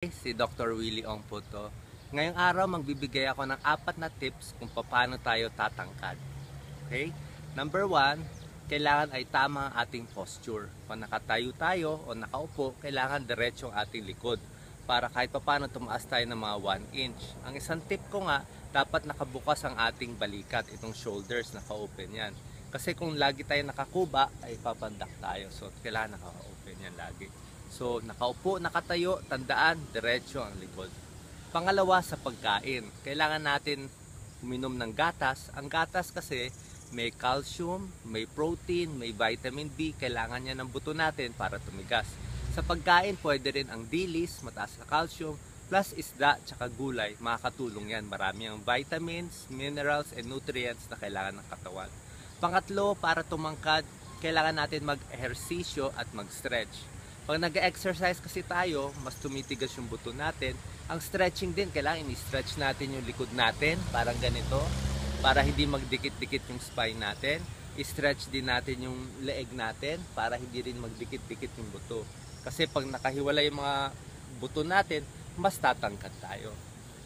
Si Dr. Willie Ong po to. Ngayong araw magbibigay ako ng 4 na tips kung paano tayo tatangkad. Okay? Number 1, kailangan ay tama ang ating posture. Kung nakatayo tayo o nakaupo, kailangan diretso ang ating likod para kahit paano tumaas tayo ng mga 1 inch. Ang isang tip ko nga, dapat nakabukas ang ating balikat, itong shoulders, naka-open yan. Kasi kung lagi tayo nakakuba, ay papandak tayo. So, kailangan naka-open yan lagi. So, nakaupo, nakatayo, tandaan, diretso ang likod. Pangalawa, sa pagkain. Kailangan natin uminom ng gatas. Ang gatas kasi may calcium, may protein, may vitamin B. Kailangan niya ng buto natin para tumigas. Sa pagkain, pwede rin ang dilis, mataas na calcium, plus isda, tsaka gulay. Makakatulong yan. Marami ang vitamins, minerals, and nutrients na kailangan ng katawan. Pangatlo, para tumangkad, kailangan natin mag-ehersisyo at mag-stretch. Pag nag-exercise kasi tayo, mas tumitigas yung buto natin. Ang stretching din, kailangan i-stretch natin yung likod natin, parang ganito, para hindi magdikit-dikit yung spine natin. I-stretch din natin yung leeg natin, para hindi rin magdikit-dikit yung buto. Kasi pag nakahiwalay yung mga buto natin, mas tatangkad tayo.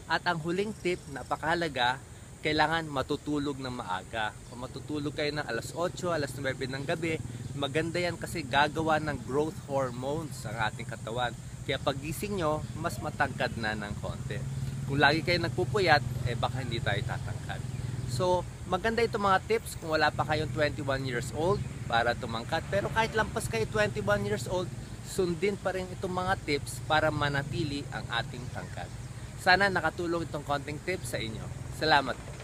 At ang huling tip, napakahalaga, kailangan matutulog ng maaga. Kung matutulog kayo ng alas 8, alas 9 ng gabi, maganda yan kasi gagawa ng growth hormones ang ating katawan. Kaya pagising nyo, mas matangkad na ng konti. Kung lagi kayo nagpupuyat, baka hindi tayo tatangkad. So, maganda itong mga tips kung wala pa kayong 21 years old para tumangkad. Pero kahit lampas kayo 21 years old, sundin pa rin itong mga tips para manatili ang ating tangkad. Sana nakatulong itong konting tips sa inyo. Salamat.